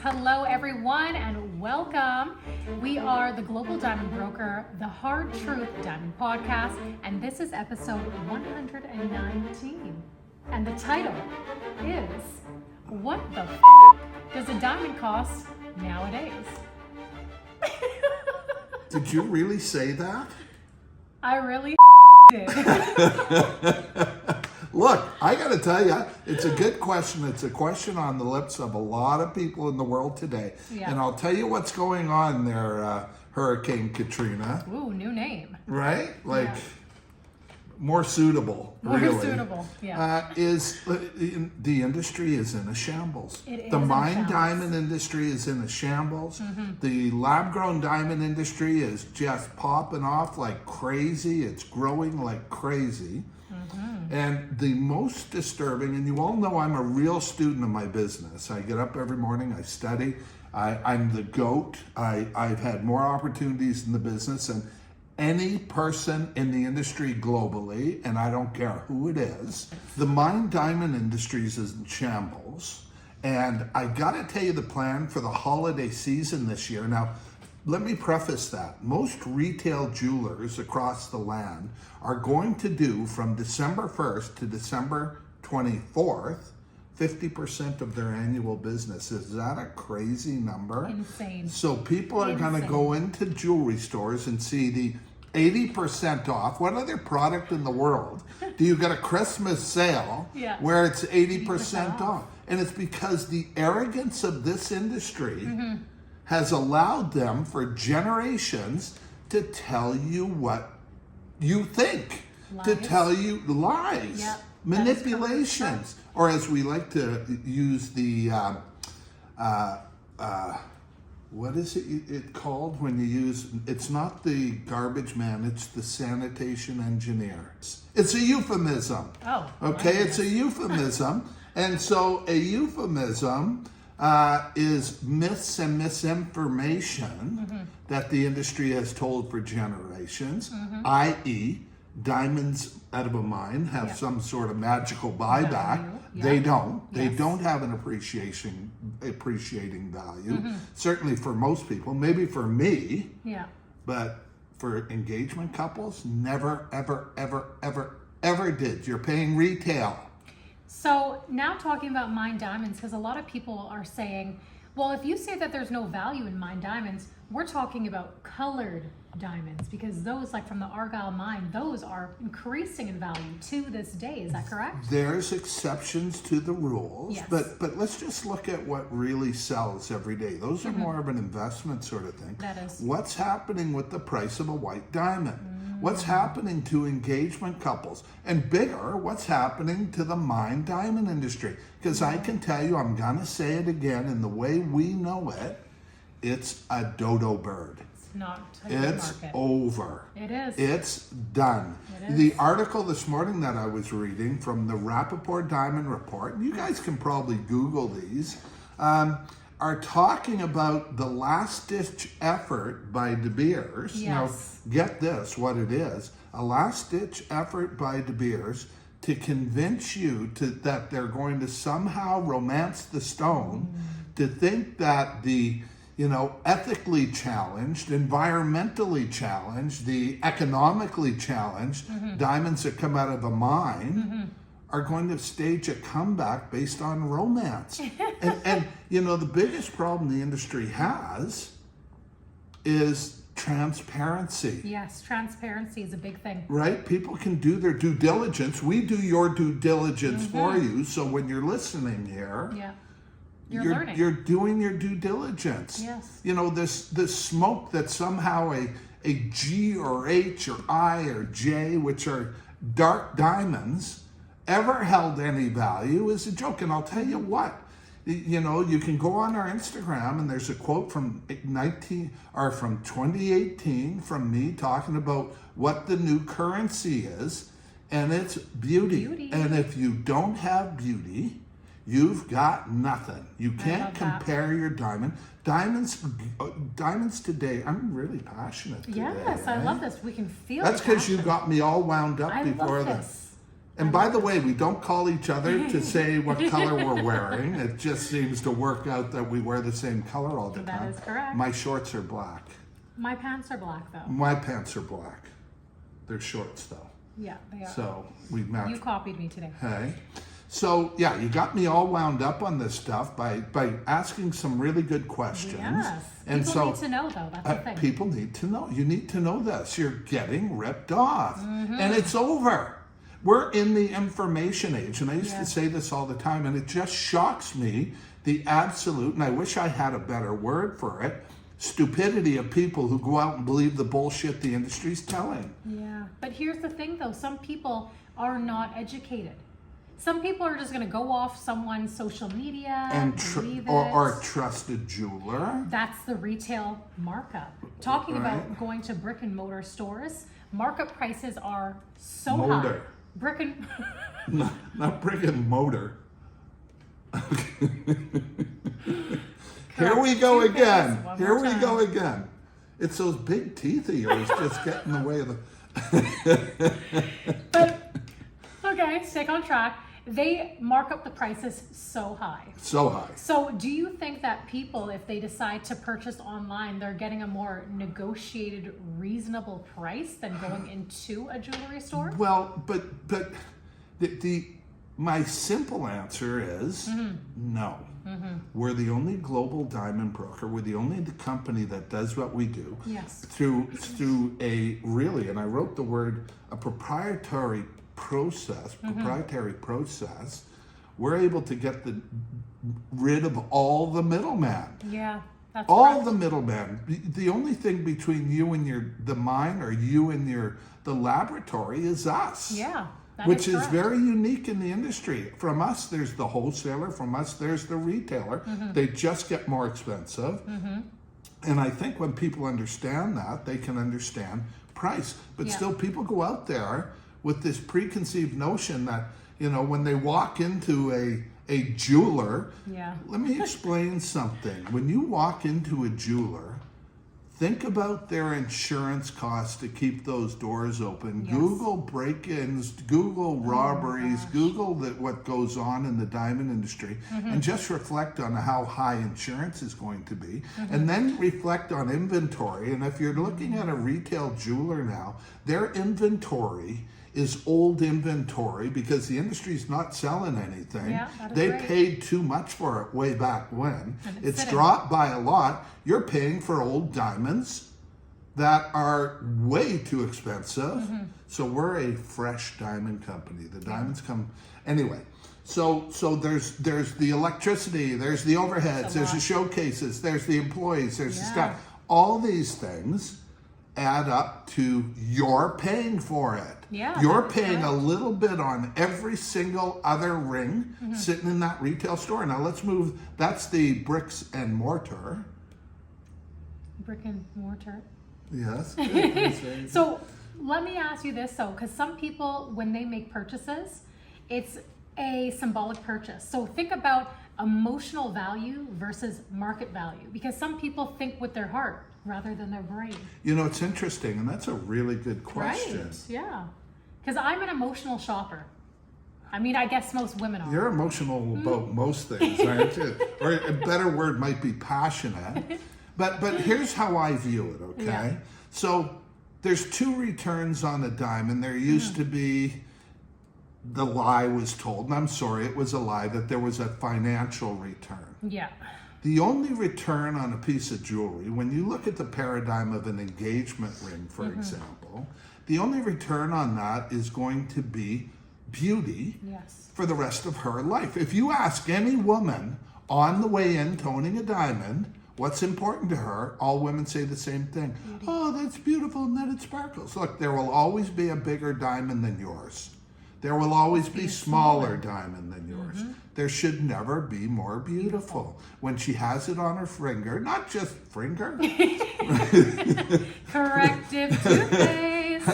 Hello everyone and welcome. We are the Global Diamond Broker, the Hard Truth Diamond Podcast, and this is episode 119. And the title is, What the does a diamond cost nowadays? Did you really say that? I really did. Look, I got to tell you, it's a good question. It's a question on the lips of a lot of people in the world today. Yeah. And I'll tell you what's going on there, Hurricane Katrina. Ooh, new name. Right? Like, Yeah. more suitable, More really. suitable, yeah. The industry is in a shambles. It is the in a mine shambles. diamond industry is in a shambles. Mm-hmm. The lab-grown diamond industry is just popping off like crazy. It's growing like crazy. Mm-hmm. And the most disturbing, and you all know I'm a real student of my business. I get up every morning, I study. I'm the GOAT. I've had more opportunities in the business than any person in the industry globally, and I don't care who it is. The mine diamond industries is in shambles, and I gotta tell you the plan for the holiday season this year. Now, let me preface that. Most retail jewelers across the land are going to do from December 1st to December 24th, 50% of their annual business. Is that a crazy number? Insane. So people are going to go into jewelry stores and see the 80% off. What other product in the world do you get a Christmas sale Yeah. where it's 80% 80% off? And it's because the arrogance of this industry Mm-hmm. has allowed them for generations to tell you what you think, to Lies. tell you lies, Yep. manipulations, or as we like to use the what is it called when you use, it's not the garbage man, it's the sanitation engineer. It's a euphemism. Oh, Okay, my it's a euphemism. And so a euphemism is myths and misinformation that the industry has told for generations, i.e., diamonds out of a mine have Yeah. some sort of magical buyback. Value, yeah. They don't. They Yes. don't have an appreciating value. Certainly for most people, maybe for me, Yeah. but for engagement couples, never, ever, ever, ever, ever did. You're paying retail. So now talking about mine diamonds, because a lot of people are saying, well, if you say that there's no value in mine diamonds, we're talking about colored diamonds, because those, like from the Argyle mine, those are increasing in value to this day. Is that correct? There's exceptions to the rules, Yes. but let's just look at what really sells every day. Those are more of an investment sort of thing. That is. What's happening with the price of a white diamond? What's happening to engagement couples? And bigger, what's happening to the mine diamond industry? Because I can tell you, I'm gonna say it again, in the way we know it, it's a dodo bird. It's not a good It's market. over. It is. It's done. It is. The article this morning that I was reading from the Rappaport Diamond Report, and you guys can probably Google these, are talking about the last-ditch effort by De Beers. Yes. Now, get this, what it is. A last-ditch effort by De Beers to convince you that they're going to somehow romance the stone, to think that the ethically challenged, environmentally challenged, the economically challenged diamonds that come out of a mine are going to stage a comeback based on romance. and the biggest problem the industry has is transparency. Yes, transparency is a big thing. Right? People can do their due diligence. We do your due diligence for you. So when you're listening here, Yeah. You're learning. You're doing your due diligence. Yes. This smoke that somehow a G or H or I or J, which are dark diamonds, ever held any value is a joke. And I'll tell you what, you can go on our Instagram and there's a quote from 2018 from me talking about what the new currency is, and it's beauty. And if you don't have beauty, you've got nothing. You can't compare your diamond. Diamonds today, I'm really passionate today. Yes, I love this. We can feel That's the because you passion. got me all wound up I before love the... this. And by the way, we don't call each other to say what color we're wearing. It just seems to work out that we wear the same color all the time. That is correct. My shorts are black. My pants are black, though. My pants are black. They're shorts, though. Yeah, they are. So we match. You copied me today. Hey. So, yeah, you got me all wound up on this stuff by asking some really good questions. Yes. And people need to know, though. That's the thing. People need to know. You need to know this. You're getting ripped off. And it's over. We're in the information age. And I used to say this all the time, and it just shocks me, the absolute, and I wish I had a better word for it, stupidity of people who go out and believe the bullshit the industry's telling. Yeah. But here's the thing, though. Some people are not educated. Some people are just going to go off someone's social media And believe it. or a trusted jeweler. That's the retail markup. Talking Right. about going to brick and mortar stores, markup prices are so Motor. high. Brick and Not brick and motor. Here we go Two again. things, one Here more we time. go again. It's those big teeth of yours just get in the way of the. But okay, stick on track. They mark up the prices so high. So high. So do you think that people, if they decide to purchase online, they're getting a more negotiated, reasonable price than going into a jewelry store? Well, but my simple answer is no. We're the only global diamond broker. We're the only company that does what we do. Yes. Through a really, and I wrote the word, a proprietary process. We're able to get rid of all the middleman. Yeah, that's All correct. the middlemen. The only thing between you and the mine, or you and the laboratory, is us. Yeah, that Which is correct. very unique in the industry. From us, there's the wholesaler. From us, there's the retailer. They just get more expensive. And I think when people understand that, they can understand price. But still, people go out there with this preconceived notion that, when they walk into a jeweler, let me explain something. When you walk into a jeweler, think about their insurance costs to keep those doors open. Yes. Google break-ins, Google robberies, Google what goes on in the diamond industry, and just reflect on how high insurance is going to be. And then reflect on inventory. And if you're looking at a retail jeweler now, their inventory is old inventory because the industry's not selling anything. Yeah, that is they right. paid too much for it way back when. And It's sitting. dropped by a lot. You're paying for old diamonds that are way too expensive. So we're a fresh diamond company. The diamonds come anyway. So there's the electricity, there's the overheads, there's the showcases, there's the employees, there's the staff. All these things add up to you're paying for it. Yeah, You're that's paying a correct. little bit on every single other ring sitting in that retail store. Now let's move. That's the bricks and mortar. Brick and mortar. Yes. So let me ask you this, though, because some people, when they make purchases, it's a symbolic purchase. So think about emotional value versus market value, because some people think with their heart rather than their brain. It's interesting, and that's a really good question. Right, yeah. Because I'm an emotional shopper. I mean, I guess most women are. You're emotional about most things, aren't you? Or a better word might be passionate. But here's how I view it, okay? Yeah. So there's two returns on a diamond. There used to be, the lie was told, and I'm sorry, it was a lie, that there was a financial return. Yeah. The only return on a piece of jewelry, when you look at the paradigm of an engagement ring, for example, the only return on that is going to be beauty Yes. for the rest of her life. If you ask any woman on the way in to owning a diamond, what's important to her, all women say the same thing. Beauty. Oh, that's beautiful and that it sparkles. Look, there will always be a bigger diamond than yours. There will always be smaller diamond than yours. There should never be more beautiful. When she has it on her finger, not just finger. Corrective toothpaste.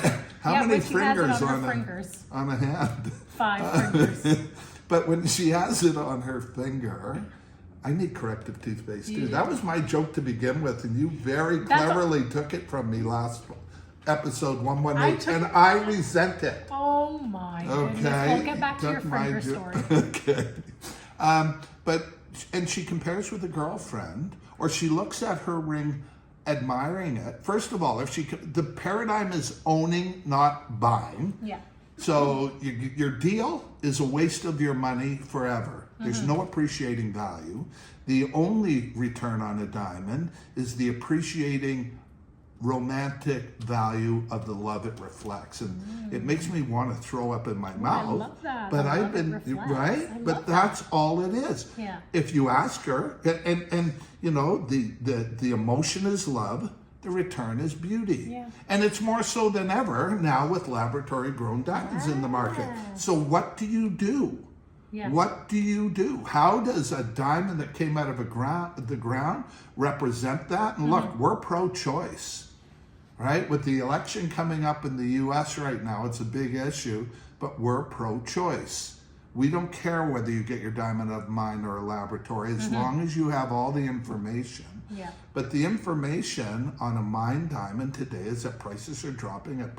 How many when she has it fingers on her on fingers? a hand? 5 fingers. But when she has it on her finger, I need corrective toothpaste too. That was my joke to begin with, and you very cleverly took it from me last episode 118, and I resent it. Oh Oh my goodness. Okay. We'll get back to your finger story. Okay. And she compares with a girlfriend, or she looks at her ring, admiring it. First of all, the paradigm is owning, not buying. Yeah. So your deal is a waste of your money forever. There's no appreciating value. The only return on a diamond is the appreciating romantic value of the love it reflects. And it makes me want to throw up in my mouth. I love that. But I I've love it been, reflects. right? I But love that's all it is. Yeah. If you ask her, and you know, the emotion is love, the return is beauty. Yeah. And it's more so than ever now with laboratory grown diamonds in the market. So what do you do? Yeah. What do you do? How does a diamond that came out of the ground represent that? And look, we're pro-choice, right? With the election coming up in the US right now, it's a big issue, but we're pro-choice. We don't care whether you get your diamond out of mine or a laboratory, as long as you have all the information. Yeah. But the information on a mine diamond today is that prices are dropping at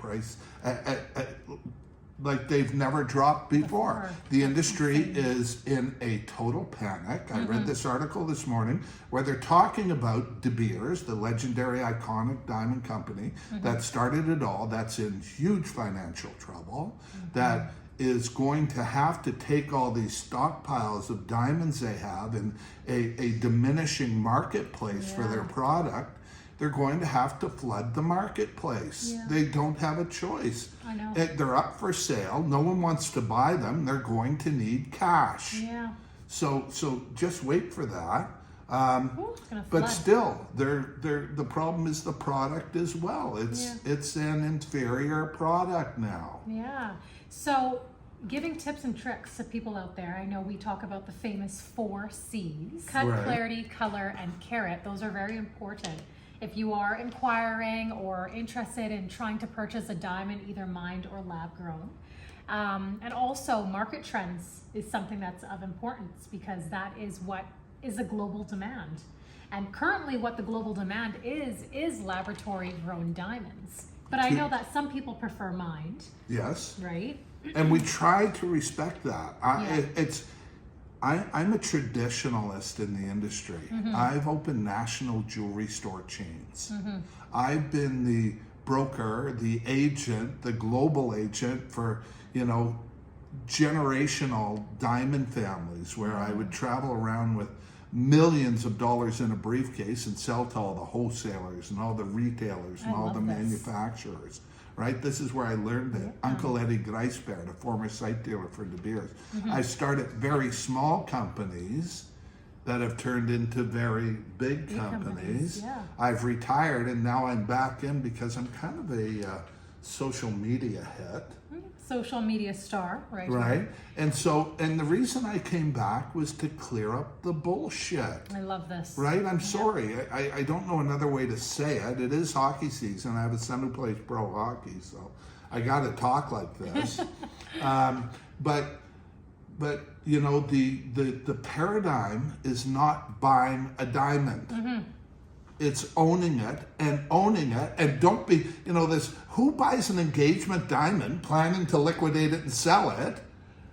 like they've never dropped before. The industry is in a total panic. I read this article this morning where they're talking about De Beers, the legendary iconic diamond company that started it all, that's in huge financial trouble, that is going to have to take all these stockpiles of diamonds they have in a diminishing marketplace for their product. They're going to have to flood the marketplace. Yeah. They don't have a choice. I know. They're up for sale. No one wants to buy them. They're going to need cash. Yeah. So just wait for that. Ooh, it's gonna But flood. still, the problem is the product as well. It's an inferior product now. Yeah. So, giving tips and tricks to people out there. I know we talk about the famous 4 C's: cut, Right. clarity, color, and carat. Those are very important. If you are inquiring or interested in trying to purchase a diamond, either mined or lab grown. And also market trends is something that's of importance, because that is what is a global demand. And currently what the global demand is laboratory grown diamonds. But I know that some people prefer mined, Yes. right? And we try to respect that. Yeah. I'm a traditionalist in the industry. I've opened national jewelry store chains. I've been the broker, the agent, the global agent for, generational diamond families, where I would travel around with millions of dollars in a briefcase and sell to all the wholesalers and all the retailers and I all the love this. manufacturers. Right? This is where I learned it. Uncle Eddie Greisbert, a former site dealer for De Beers. I started very small companies that have turned into very big companies. Yeah. I've retired and now I'm back in because I'm kind of a social media hit. Social media star, right? Right? And the reason I came back was to clear up the bullshit. I love this. Right? I'm sorry. I don't know another way to say it. It is hockey season. I have a son who plays pro hockey, so I got to talk like this. But the paradigm is not buying a diamond. It's owning it, and don't be, who buys an engagement diamond planning to liquidate it and sell it?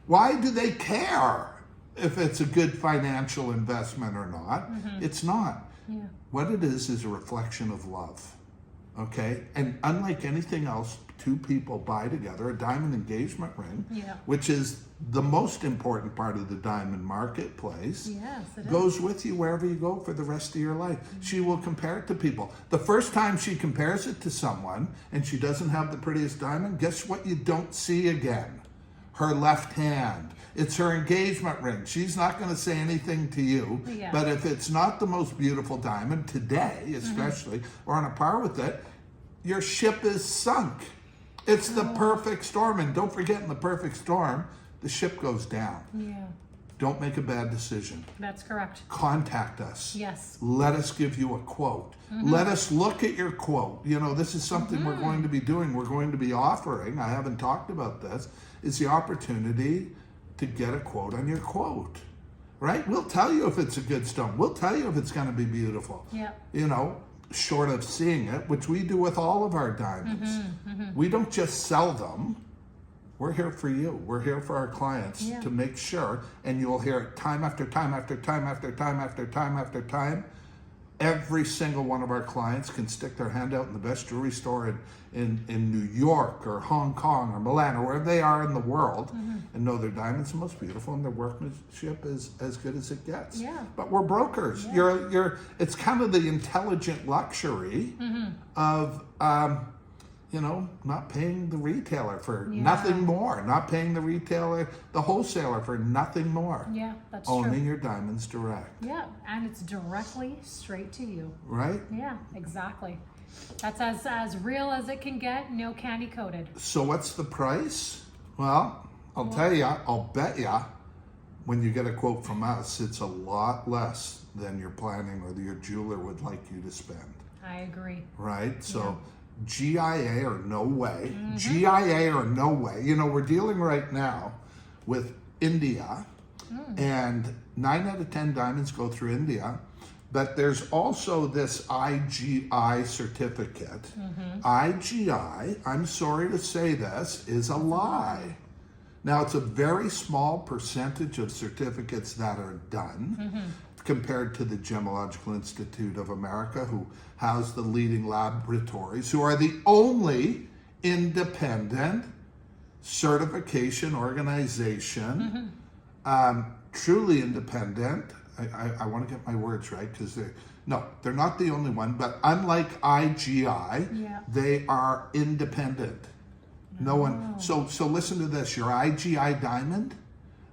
Why do they care if it's a good financial investment or not? It's not. Yeah. What it is a reflection of love, okay? And unlike anything else, 2 people buy together a diamond engagement ring, which is the most important part of the diamond marketplace. Yes, it is. Goes with you wherever you go for the rest of your life. She will compare it to people. The first time she compares it to someone and she doesn't have the prettiest diamond, guess what you don't see again? Her left hand. It's her engagement ring. She's not going to say anything to you, but if it's not the most beautiful diamond today, especially, or on a par with it, your ship is sunk. It's the perfect storm, and don't forget, in the perfect storm, the ship goes down. Yeah. Don't make a bad decision. That's correct. Contact us. Yes. Let us give you a quote. Let us look at your quote. This is something we're going to be doing. We're going to be offering, I haven't talked about this, is the opportunity to get a quote on your quote. Right? We'll tell you if it's a good stone. We'll tell you if it's going to be beautiful. Yeah. Short of seeing it, which we do with all of our diamonds. We don't just sell them. we're here for you. We're here for our clients to make sure, and you'll hear it time after time after time after time after time after time. Every single one of our clients can stick their hand out in the best jewelry store in New York or Hong Kong or Milan or wherever they are in the world and know their diamonds are most beautiful and their workmanship is as good as it gets. Yeah. But we're brokers. Yeah. It's kind of the intelligent luxury of not paying the retailer for nothing more, not paying the wholesaler for nothing more. Yeah, that's Owning true. your diamonds direct. Yeah, and it's directly straight to you. Right? Yeah, exactly. That's as real as it can get, no candy coated. So what's the price? Well, I'll bet ya, when you get a quote from us, it's a lot less than you're planning or your jeweler would like you to spend. I agree. Right? So GIA or no way. GIA or no way. We're dealing right now with India, and 9 out of 10 diamonds go through India. But there's also this IGI certificate. IGI, I'm sorry to say this, is a lie. Now, it's a very small percentage of certificates that are done compared to the Gemological Institute of America, who house the leading laboratories, who are the only independent certification organization, truly independent. I want to get my words right because they're not the only one, but unlike IGI, they are independent. No one. So listen to this. Your IGI diamond,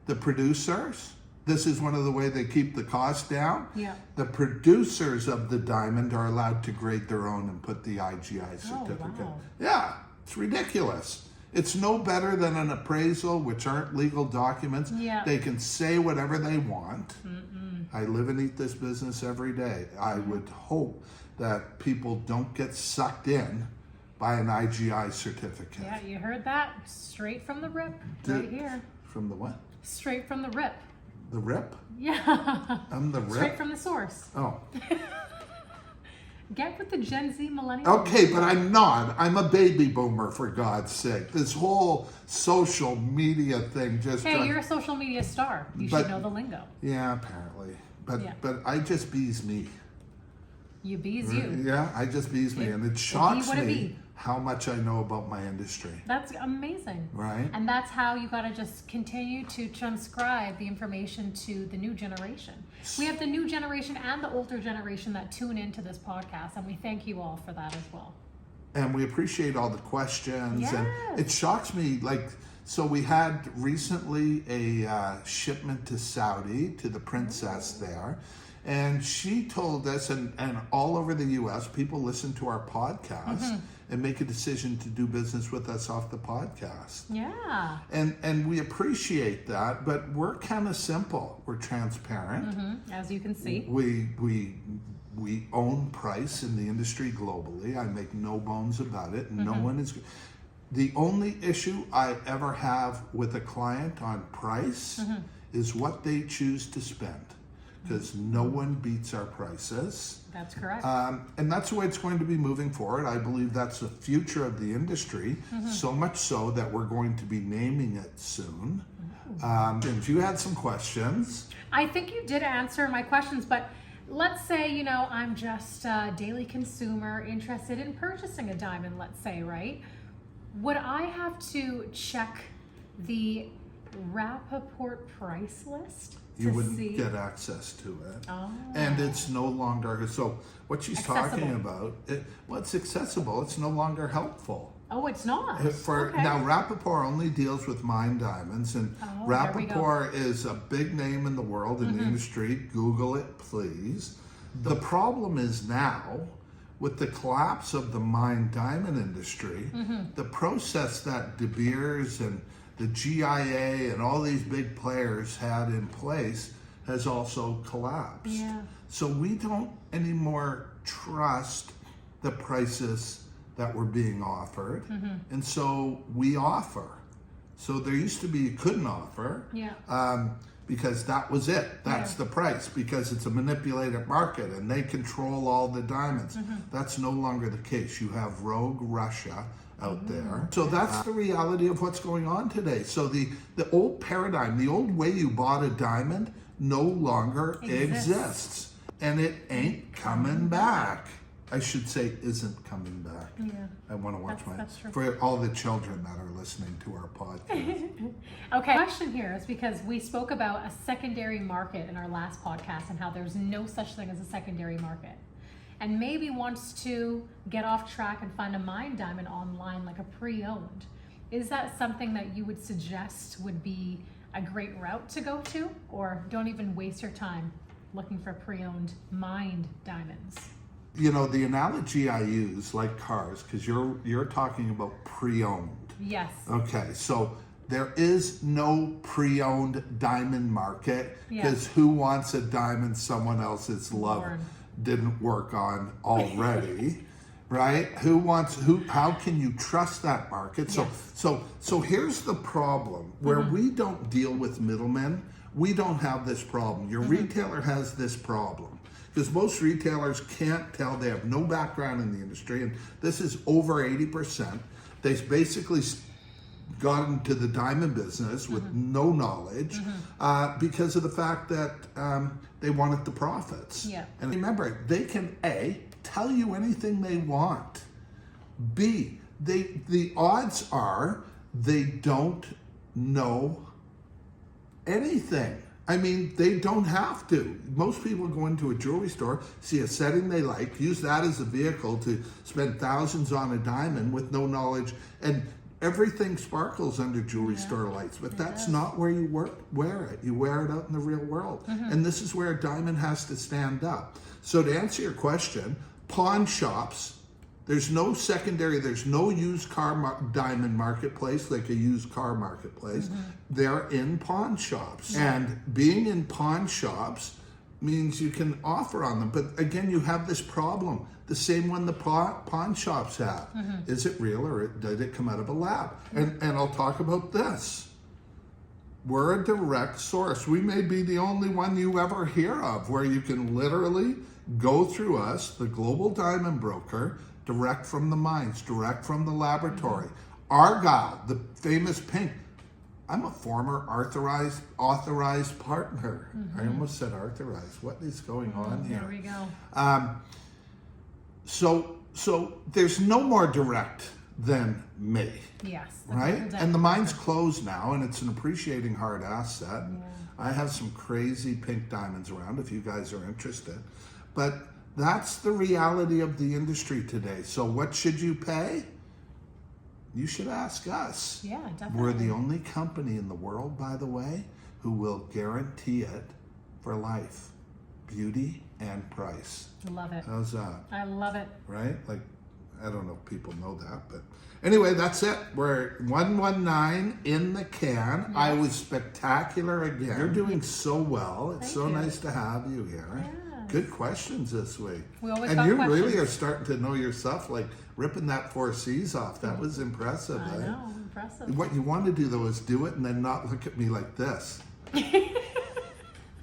the producers. This is one of the way they keep the cost down. Yeah. The producers of the diamond are allowed to grade their own and put the IGI certificate. Oh, wow. Yeah, it's ridiculous. It's no better than an appraisal, which aren't legal documents. Yeah. They can say whatever they want. I live and eat this business every day. I would hope that people don't get sucked in by an IGI certificate. Yeah, you heard that? Straight from the rip, right here. From the what? Straight from the rip. The rip? Yeah. I'm the rip? Straight from the source. Oh. Get with the Gen Z millennials. Okay, but I'm not. I'm a baby boomer, for God's sake. This whole social media thing just... Hey, you're a social media star. You should know the lingo. Yeah, apparently. But I just bees me. You bees you. Yeah, I just bees me. And it shocks what it me be. how much I know about my industry. That's amazing. Right? And that's how you got to just continue to transcribe the information to the new generation. We have the new generation and the older generation that tune into this podcast, and we thank you all for that as well. And we appreciate all the questions. Yes. And it shocks me, so we had recently a shipment to Saudi, to the princess there. And she told us, and all over the U.S., people listen to our podcast and make a decision to do business with us off the podcast. Yeah. And we appreciate that, but we're kind of simple. We're transparent. As you can see. We own price in the industry globally. I make no bones about it. No one is... The only issue I ever have with a client on price is what they choose to spend. Because no one beats our prices. That's correct. And that's the way it's going to be moving forward. I believe that's the future of the industry, so much so that we're going to be naming it soon. And if you had some questions. I think you did answer my questions, but let's say, I'm just a daily consumer interested in purchasing a diamond, let's say, right? Would I have to check the Rappaport price list? You wouldn't get access to it. Oh. And it's no longer, so what she's Accessible. talking about, it's accessible, it's no longer helpful. Oh, it's not? Okay. Now, Rappaport only deals with mine diamonds, and there we go. Rappaport is a big name in the world, in the industry. Google it, please. The problem is now, with the collapse of the mine diamond industry, the process that De Beers and the GIA and all these big players had in place has also collapsed. Yeah. So we don't anymore trust the prices that were being offered. And so we offer. So there used to be you couldn't offer. Yeah. Because that was it. That's the price, because it's a manipulated market and they control all the diamonds. That's no longer the case. You have rogue Russia out there. So that's the reality of what's going on today. So the old paradigm, the old way you bought a diamond no longer exists. And it ain't coming back. I should say isn't coming back. Yeah. I want to watch That's true. for all the children that are listening to our podcast. Okay, question here is because we spoke about a secondary market in our last podcast and how there's no such thing as a secondary market. And maybe wants to get off track and find a mine diamond online, like a pre-owned. Is that something that you would suggest would be a great route to go to? Or don't even waste your time looking for pre-owned mined diamonds? You know, the analogy I use, like cars, because you're talking about pre-owned. Yes. Okay, so there is no pre-owned diamond market because who wants a diamond someone else's love didn't work on already, right? How can you trust that market? So here's the problem where we don't deal with middlemen. We don't have this problem. Your retailer has this problem because most retailers can't tell. They have no background in the industry, and this is over 80%. They basically got into the diamond business with no knowledge because of the fact that they wanted the profits. Yeah. And remember, they can A, tell you anything they want. B, the odds are they don't know anything. I mean, they don't have to. Most people go into a jewelry store, see a setting they like, use that as a vehicle to spend thousands on a diamond with no knowledge, and everything sparkles under jewelry store lights, but that's not where you wear it. You wear it out in the real world. And this is where a diamond has to stand up. So to answer your question, pawn shops, there's no secondary, there's no used car diamond marketplace like a used car marketplace. They're in pawn shops. And being in pawn shops means you can offer on them. But again, you have this problem, the same one the pawn shops have. Is it real or did it come out of a lab? And I'll talk about this. We're a direct source. We may be the only one you ever hear of where you can literally go through us, the global diamond broker, direct from the mines, direct from the laboratory. Argyle, the famous pink. I'm a former authorized partner. I almost said authorized. What is going on here? There we go. So there's no more direct than me. Yes. Right? And the mine's closed now, and it's an appreciating hard asset. Yeah. I have some crazy pink diamonds around if you guys are interested. But that's the reality of the industry today. So what should you pay? You should ask us. Yeah, definitely. We're the only company in the world, by the way, who will guarantee it for life. Beauty and price. Love it. How's that? I love it. Right? Like, I don't know if people know that, but anyway, that's it. We're 119 in the can. Yes. I was spectacular again. You're doing so well. It's Thank you. Nice to have you here. Yeah. Good questions this week. We always and got you questions. really are starting to know your stuff, like ripping that 4 C's off. That was impressive. I know, impressive. What you want to do though is do it and then not look at me like this.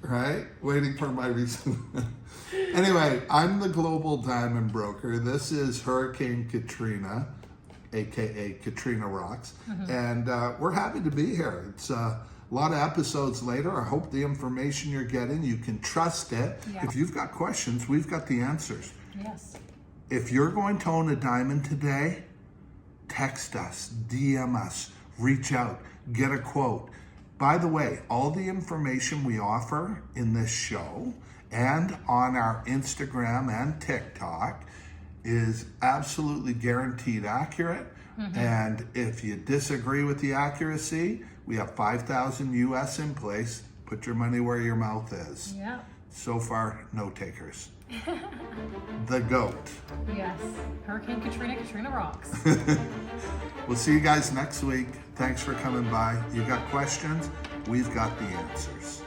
Right? Waiting for my reason. Anyway, I'm the global diamond broker. This is Hurricane Katrina, aka Katriina Rocks, and we're happy to be here. It's a lot of episodes later. I hope the information you're getting, you can trust it. Yeah. If you've got questions, we've got the answers. Yes. If you're going to own a diamond today, text us, DM us, reach out, get a quote. By the way, all the information we offer in this show and on our Instagram and TikTok is absolutely guaranteed accurate. And if you disagree with the accuracy, we have 5,000 US in place. Put your money where your mouth is. Yeah. So far, no takers. The GOAT. Yes. Hurricane Katriina Rocks. We'll see you guys next week. Thanks for coming by. You got questions? We've got the answers.